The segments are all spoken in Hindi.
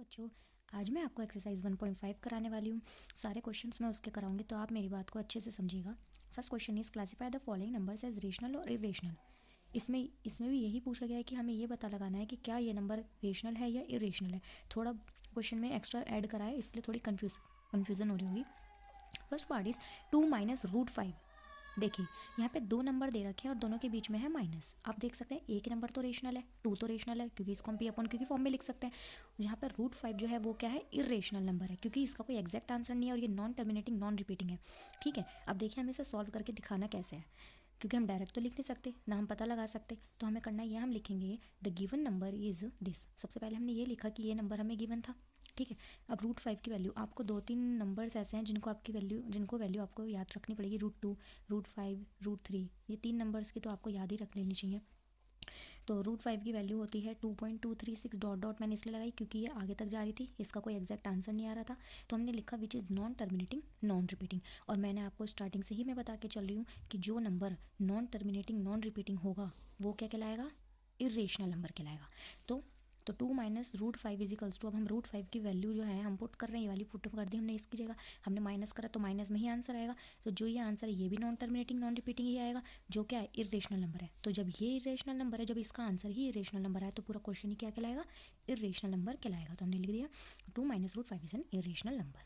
बच्चों, आज मैं आपको एक्सरसाइज 1.5 कराने वाली हूँ। सारे क्वेश्चंस मैं उसके कराऊंगी, तो आप मेरी बात को अच्छे से समझिएगा। First question is classify the following numbers as rational और इरेशनल। इसमें भी यही पूछा गया है कि हमें ये पता लगाना है कि क्या ये नंबर रेशनल है या इरेशनल है। थोड़ा क्वेश्चन में एक्स्ट्रा ऐड करा है, इसलिए थोड़ी कन्फ्यूज़न हो रही होगी। First part is 2 minus root 5। देखिए यहाँ पे दो नंबर दे रखे हैं और दोनों के बीच में है माइनस। आप देख सकते हैं एक नंबर तो रेशनल है, 2 तो रेशनल है क्योंकि इसको हम पी अपॉन क्यू की फॉर्म में लिख सकते हैं। यहाँ पर रूट 5 जो है वो क्या है, इरेशनल नंबर है क्योंकि इसका कोई एग्जैक्ट आंसर नहीं है और ये नॉन टर्मिनेटिंग नॉन रिपीटिंग है। ठीक है, अब देखिए हमें इसे सॉल्व करके दिखाना कैसे है, क्योंकि हम डायरेक्ट तो लिख नहीं सकते ना हम पता लगा सकते। तो हमें करना है, ये हम लिखेंगे the given number is this. सबसे पहले हमने ये लिखा कि ये नंबर हमें गिवन था। ठीक है, अब रूट 5 की वैल्यू, आपको 2-3 नंबर्स ऐसे हैं जिनको वैल्यू आपको याद रखनी पड़ेगी। रूट 2, रूट 5, रूट 3, ये 3 नंबर्स की तो आपको याद ही रख लेनी चाहिए। तो रूट 5 की वैल्यू होती है 2.236 डॉट डॉट मैंने इसलिए लगाई क्योंकि ये आगे तक जा रही थी, इसका कोई एग्जैक्ट आंसर नहीं आ रहा था। तो हमने लिखा which is non terminating non repeating. और मैंने आपको स्टार्टिंग से ही मैं बता के चल रही हूँ कि जो number non terminating non repeating होगा वो क्या कहलाएगा, इरेशनल नंबर कहलाएगा। तो 2 माइनस रूट 5 इजिकल्स टू, अब हम रूट 5 की वैल्यू जो है हम पुट कर रहे हैं, ये वाली पुट कर दी हमने इसकी जगह, हमने माइनस करा तो माइनस में ही आंसर आएगा। तो जो ये आंसर है ये भी नॉन टर्मिनेटिंग नॉन रिपीटिंग ही आएगा, जो क्या है, इरेशनल नंबर है। तो जब ये इरेशनल नंबर है, जब इसका आंसर ही इरेशनल नंबर है, तो पूरा क्वेश्चन ही क्या कहलाएगा, इरेशनल नंबर कहलाएगा। तो हमने लिख दिया 2 minus root 5 is an irrational number.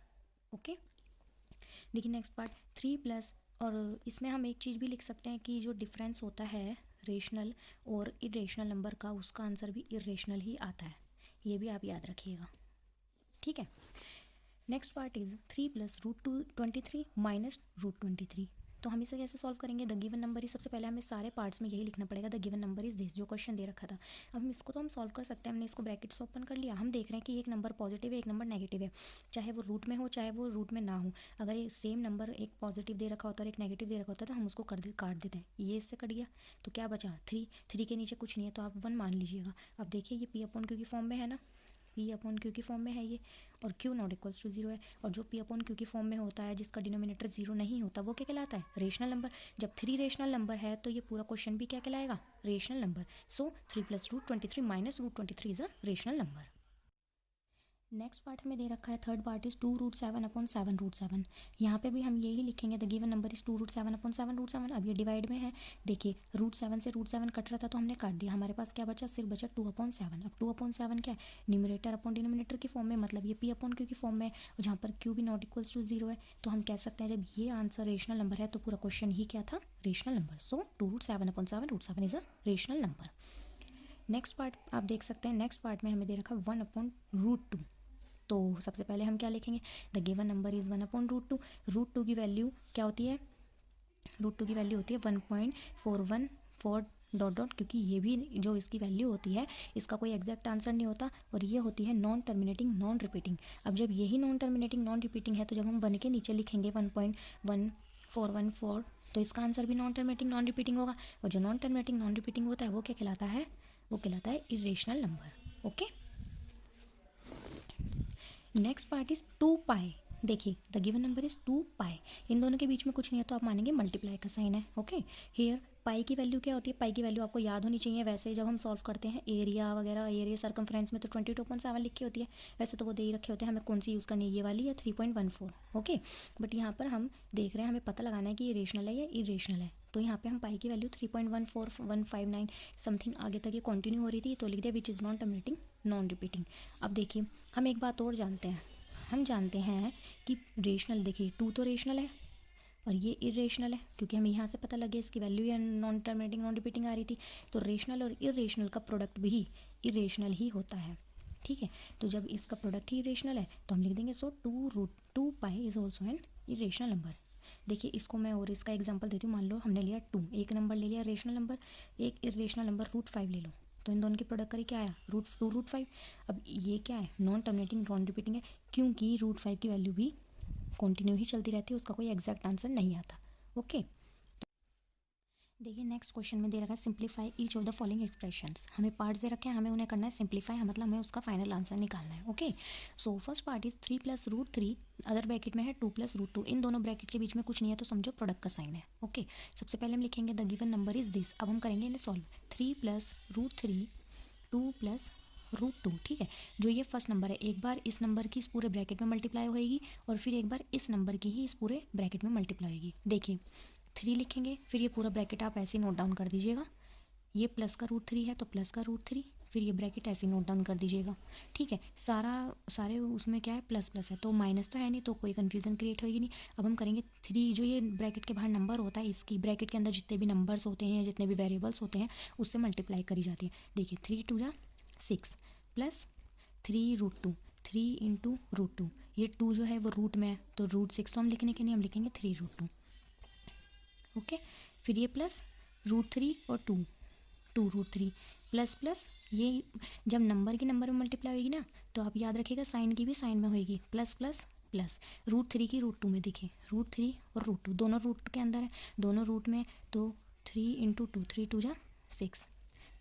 Okay, देखिए नेक्स्ट पार्ट 3 प्लस, और इसमें हम एक चीज़ भी लिख सकते हैं कि जो डिफरेंस होता है रेशनल और इरेशनल नंबर का, उसका आंसर भी इरेशनल ही आता है, ये भी आप याद रखिएगा। ठीक है, next part is 3 plus root 23 minus root 23। तो हम इसे कैसे सॉल्व करेंगे, द गिवन नंबर इज, सबसे पहले हमें सारे पार्ट्स में यही लिखना पड़ेगा, the given number is this, जो क्वेश्चन दे रखा था। अब हम इसको तो हम सॉल्व कर सकते हैं, हमने इसको ब्रैकेट्स ओपन कर लिया, हम देख रहे हैं कि एक नंबर पॉजिटिव है एक नंबर नेगेटिव है, चाहे वो रूट में हो चाहे वो रूट में ना हो। अगर ये सेम नंबर एक पॉजिटिव दे रखा होता है और एक नेगेटिव दे रखा होता है तो हम उसको काट देते हैं, ये इससे कट गया तो क्या बचा 3 के नीचे कुछ नहीं है तो आप 1 मान लीजिएगा। अब देखिए ये पी अपॉन क्यू की फॉर्म में है ना, पी अपॉन क्यू की फॉर्म में है ये, और क्यू नॉट इक्वल्स टू 0 है। और जो पी अपॉन क्यू की फॉर्म में होता है जिसका डिनोमिनेटर 0 नहीं होता वो क्या कहलाता है, रेशनल नंबर। जब 3 रेशनल नंबर है तो ये पूरा क्वेश्चन भी क्या कहलाएगा, rational number. So 3 plus root 23 minus root 23 is a rational number. Next part हमें दे रखा है, third part is 2 root 7 upon 7 root 7। यहाँ पे भी हम यही लिखेंगे, the given number is 2 root 7 upon 7 root 7। अब ये डिवाइड में है, देखिए रूट 7 से रूट 7 कट रहा था तो हमने काट दिया, हमारे पास क्या बचा, सिर्फ बचा 2 अपॉन 7। अब 2 अपॉन 7 क्या है, न्यूमरेटर अपॉन डिनोमिनेटर की फॉर्म में, मतलब ये पी अपॉन क्यू की फॉर्म में, और जहाँ पर क्यू भी नॉट इक्वल्स टू 0 है। तो हम कह सकते हैं जब ये आंसर रेशनल नंबर है तो पूरा क्वेश्चन ही क्या था, rational number. So 2 root 7 upon 7 root 7 is a rational number. Next part आप देख सकते हैं, नेक्स्ट पार्ट में हमें दे रखा 1 अपॉन रूट 2। तो सबसे पहले हम क्या लिखेंगे, the given number is 1 upon root 2। Root 2 की वैल्यू क्या होती है, रूट 2 की वैल्यू होती है 1.414 डॉट डॉट, क्योंकि ये भी जो इसकी वैल्यू होती है इसका कोई एग्जैक्ट आंसर नहीं होता, और ये होती है नॉन टर्मिनेटिंग नॉन रिपीटिंग। अब जब यही नॉन टर्मिनेटिंग नॉन रिपीटिंग है तो जब हम 1 के नीचे लिखेंगे 1.1414, तो इसका आंसर भी नॉन टर्मिनेटिंग नॉन रिपीटिंग होगा। और जो नॉन टर्मिनेटिंग नॉन रिपीटिंग होता है वो क्या कहलाता है, वो कहलाता है irrational number. Okay, next part is 2 पाई। देखिए द गिवन नंबर इज 2 पाई, इन दोनों के बीच में कुछ नहीं है तो आप मानेंगे मल्टीप्लाई का साइन है। ओके, हेयर पाई की वैल्यू क्या होती है, पाई की वैल्यू आपको याद होनी चाहिए। वैसे जब हम सॉल्व करते हैं एरिया वगैरह, एरिया सर्कमफ्रेंस में तो 22.7 लिख के होती है, वैसे तो वो दे ही रखे होते हैं, हमें कौन सी यूज़ करनी है, ये वाली या 3.14। ओके, बट यहाँ पर हम देख रहे हैं, हमें पता लगाना है कि ये रेशनल है या इरेशनल है। तो यहाँ पे हम पाई की वैल्यू 3.14159 समथिंग आगे तक ये कंटिन्यू हो रही थी, तो लिख दिया which is non terminating non repeating. अब देखिए हम एक बात और जानते हैं, हम जानते हैं कि रेशनल, देखिए 2 तो रेशनल है और ये इरेशनल है, क्योंकि हमें यहाँ से पता लगे इसकी वैल्यू या नॉन टर्मिनेटिंग नॉन रिपीटिंग आ रही थी। तो रेशनल और इरेशनल का प्रोडक्ट भी इरेशनल ही होता है। ठीक है, तो जब इसका प्रोडक्ट ही इरेशनल है तो हम लिख देंगे सो 2 pi is also an irrational number. देखिए इसको मैं और इसका एग्जांपल देती हूँ। मान लो हमने लिया 2, एक नंबर ले लिया रेशनल नंबर, एक इरेशनल नंबर रूट 5 ले लो, तो इन दोनों की प्रोडक्ट करी क्या आया, रूट 2 रूट 5। अब ये क्या है, नॉन टर्मिनेटिंग नॉन रिपीटिंग है, क्योंकि रूट 5 की वैल्यू भी कंटिन्यू ही चलती रहती है, उसका कोई एग्जैक्ट आंसर नहीं आता। ओके, देखिए नेक्स्ट क्वेश्चन में दे रखा है simplify each of the following expressions. हमें पार्ट्स दे रखे हैं, हमें उन्हें करना है सिंप्लीफाई, मतलब हमें उसका फाइनल आंसर निकालना है। Okay, so first part is 3 plus root 3, other bracket में है 2 प्लस रूट 2। इन दोनों ब्रैकेट के बीच में कुछ नहीं है तो समझो प्रोडक्ट का साइन है। ओके, सबसे पहले हम लिखेंगे the given number is this. अब हम करेंगे इन्हें solve, 3 plus root 3, 2 plus root two, ठीक है। जो ये फर्स्ट नंबर है, एक बार इस नंबर की इस पूरे ब्रैकेट में मल्टीप्लाई होएगी और फिर एक बार इस नंबर की ही इस पूरे ब्रैकेट में मल्टीप्लाई होएगी। देखिए 3 लिखेंगे, फिर ये पूरा ब्रैकेट आप ऐसे ही नोट डाउन कर दीजिएगा। ये प्लस का रूट 3 है तो प्लस का रूट 3, फिर ये ब्रैकेट ऐसे नोट डाउन कर दीजिएगा, ठीक है। सारे उसमें क्या है, प्लस प्लस है तो माइनस तो है नहीं, तो कोई कन्फ्यूज़न क्रिएट होगी नहीं। अब हम करेंगे 3, जो ये ब्रैकेट के बाहर नंबर होता है, इसकी ब्रैकेट के अंदर जितने भी नंबर्स होते हैं, जितने भी वेरिएबल्स होते हैं, उससे मल्टीप्लाई करी जाती है। देखिए 3 2 जा 6 प्लस 3√2, 3 इंटू √2, ये 2 जो है वो रूट में है तो √6 तो हम लिखने के नहीं, हम लिखेंगे 3√2, ओके। फिर ये प्लस √3 और 2√3 प्लस प्लस ये जब नंबर की नंबर में मल्टीप्लाई होगी ना, तो आप याद रखिएगा साइन की भी साइन में होएगी, प्लस प्लस प्लस। √3 की √2 में, देखिए √3 और √2 दोनों रूट के अंदर है, दोनों रूट में, तो 3 इंटू 2, 3 2 जा 6,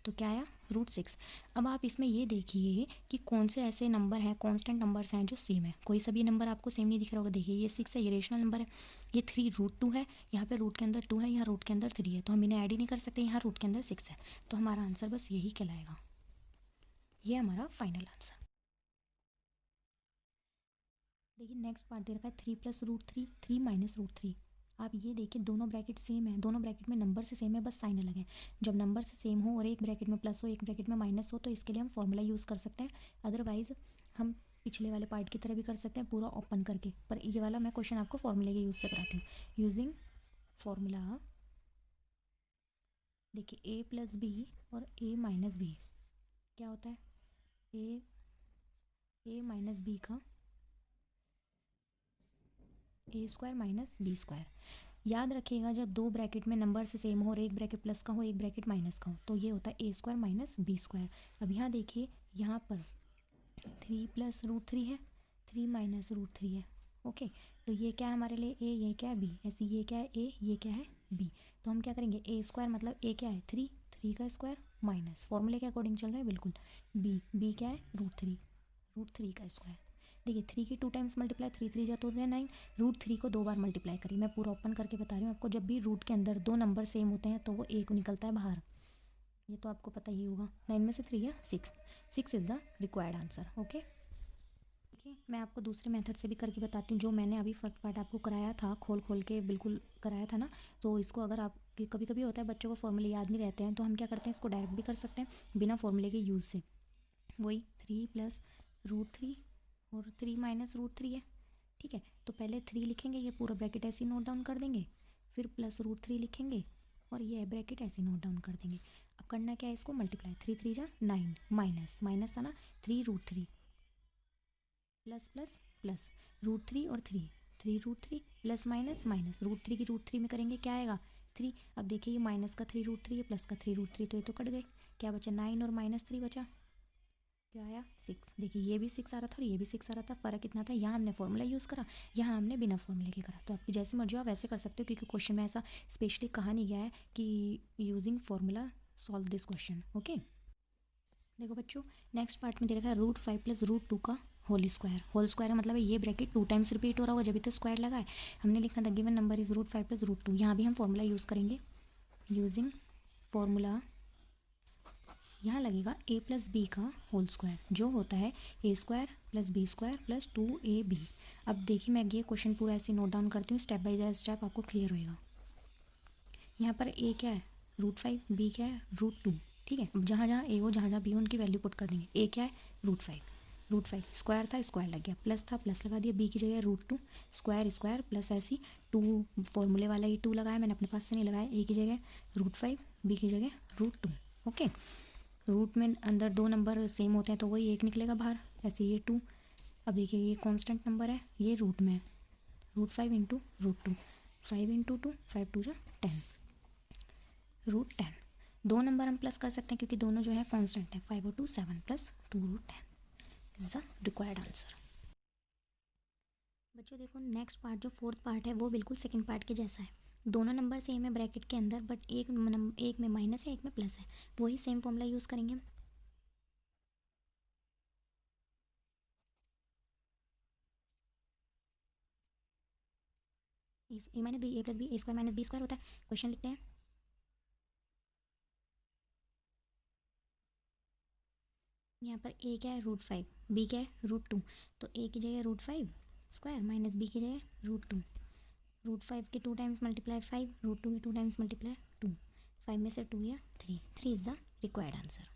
तो क्या आया √6। अब आप इसमें ये देखिए कि कौन से ऐसे नंबर हैं, कांस्टेंट नंबर्स हैं जो सेम है। कोई सभी नंबर आपको सेम नहीं दिख रहा होगा। देखिए ये 6 है, ये रेशनल नंबर है। ये 3√2 है, यहाँ पे रूट के अंदर 2 है, यहाँ रूट के अंदर 3 है, तो हम इन्हें ऐड ही नहीं कर सकते। यहाँ रूट के अंदर 6 है, तो हमारा आंसर बस यही कहलाएगा। ये हमारा फाइनल आंसर। देखिए नेक्स्ट पार्ट दे रखा है 3 + √3, 3 - √3। आप ये देखिए दोनों ब्रैकेट सेम है, दोनों ब्रैकेट में नंबर से सेम है, बस साइन अलग है। जब नंबर से सेम हो और एक ब्रैकेट में प्लस हो, एक ब्रैकेट में माइनस हो, तो इसके लिए हम फॉर्मूला यूज़ कर सकते हैं। अदरवाइज हम पिछले वाले पार्ट की तरह भी कर सकते हैं, पूरा ओपन करके। पर ये वाला मैं क्वेश्चन आपको फॉर्मूले के यूज़ से कराती हूँ। यूजिंग फॉर्मूला, देखिए a + b और a - b क्या होता है, a - b का a² - b²। याद रखिएगा जब दो ब्रैकेट में नंबर से सेम हो और एक ब्रैकेट प्लस का हो, एक ब्रैकेट माइनस का हो, तो ये होता है a² - b²। अब यहाँ देखिए, यहाँ पर 3 + √3 है, 3 - √3 है, ओके। तो ये क्या है हमारे लिए a, ये क्या है b, ऐसे ये क्या है a, ये क्या है b। तो हम क्या करेंगे, a² मतलब a क्या है 3, 3 का स्क्वायर माइनस, फॉर्मूले के अकॉर्डिंग चल रहा है बिल्कुल, b क्या है √3, √3 का स्क्वायर। देखिए 3 की 2 टाइम्स मल्टीप्लाई, 3 3 जा तो 9, √3 को 2 बार मल्टीप्लाई करिए। मैं पूरा ओपन करके बता रही हूँ आपको, जब भी रूट के अंदर दो नंबर सेम होते हैं तो वो एक निकलता है बाहर, ये तो आपको पता ही होगा। 9 में से 3 है 6, 6 is the required answer, okay. देखिए मैं आपको दूसरे मेथड से भी करके बताती हूँ, जो मैंने अभी फर्स्ट पार्ट आपको कराया था, खोल खोल के बिल्कुल कराया था ना। तो इसको अगर आप, कभी कभी होता है बच्चों को फॉर्मूले याद नहीं रहते हैं, तो हम क्या करते हैं, इसको डायरेक्ट भी कर सकते हैं बिना फॉर्मूले के यूज़ से। वही 3 + √3 और 3 - √3 है, ठीक है। तो पहले 3 लिखेंगे, ये पूरा ब्रैकेट ऐसे ही नोट डाउन कर देंगे, फिर प्लस √3 लिखेंगे और ये ब्रैकेट ऐसे ही नोट डाउन कर देंगे। अब करना क्या है, इसको मल्टीप्लाई, 3 3 जा 9, माइनस माइनस था ना, 3√3 प्लस प्लस प्लस √3 और 3, 3√3 प्लस माइनस माइनस, √3 की √3 में करेंगे क्या आएगा 3। अब देखिए ये माइनस का 3√3 है, प्लस का 3√3, तो ये तो कट गए, क्या बचा 9 और -3 बचा, क्या आया 6। देखिए ये भी 6 आ रहा था और ये भी 6 आ रहा था, फ़र्क इतना था, यहाँ हमने फॉर्मूला यूज़ करा, यहाँ हमने बिना फॉर्मूले के करा। तो आपकी जैसी मर्जी हो आप वैसे कर सकते हो, क्योंकि क्वेश्चन में ऐसा स्पेशली कहा नहीं गया है कि using formula solve this question, okay. देखो बच्चों नेक्स्ट पार्ट में दे रखा है √5 + √2 का होल स्क्वायर। होल स्क्वायर का मतलब है ये ब्रैकेट 2 टाइम्स रिपीट हो रहा होगा, जब तो स्क्वायर लगा है। हमने लिखा था गिवन नंबर इज √5 + √2, यहाँ भी हम फॉर्मूला यूज़ करेंगे। यूजिंग फॉर्मूला, यहाँ लगेगा a + b का होल स्क्वायर, जो होता है a² + b² + 2ab। अब देखिए मैं ये क्वेश्चन पूरा ऐसे नोट डाउन करती हूँ, स्टेप बाय स्टेप आपको क्लियर होएगा। यहाँ पर a क्या है √5, b क्या है √2, ठीक है। अब जहाँ जहाँ a हो, जहाँ जहाँ b हो, उनकी वैल्यू पुट कर देंगे। a क्या है √5 स्क्वायर था, स्क्वायर लग गया, प्लस था प्लस लगा दिया, b की जगह √2 स्क्वायर स्क्वायर प्लस ऐसी 2, फॉर्मूले वाला ही 2 लगाया मैंने, अपने पास से नहीं लगाया। a की जगह √5, b की जगह √2, ओके। रूट में अंदर दो नंबर सेम होते हैं तो वही एक निकलेगा बाहर, ऐसे ये 2। अब देखिए ये कांस्टेंट नंबर है, ये रूट में है, √5 × √2, 5 × 2, 5 2 जा 10, √10। दो नंबर हम प्लस कर सकते हैं क्योंकि दोनों जो है कांस्टेंट है, 5 और 2 7 + 2√10 इज द रिक्वायर्ड आंसर। बच्चों देखो नेक्स्ट पार्ट जो फोर्थ पार्ट है वो बिल्कुल सेकंड पार्ट के जैसा है। दोनों नंबर सेम है ब्रैकेट के अंदर, बट एक में माइनस है, एक में प्लस है, वही सेम फॉर्मूला यूज़ करेंगे। a - b, a + b, a² - b² होता है। क्वेश्चन लिखते हैं, यहाँ पर a क्या है √5, b क्या है √2, तो a की जगह √5² माइनस b की जगह √2, √5 के 2 टाइम्स मल्टीप्लाई 5, √2 के 2 टाइम्स मल्टीप्लाई 2, 5 में से 2 या 3 इज़ द रिक्वायर्ड आंसर।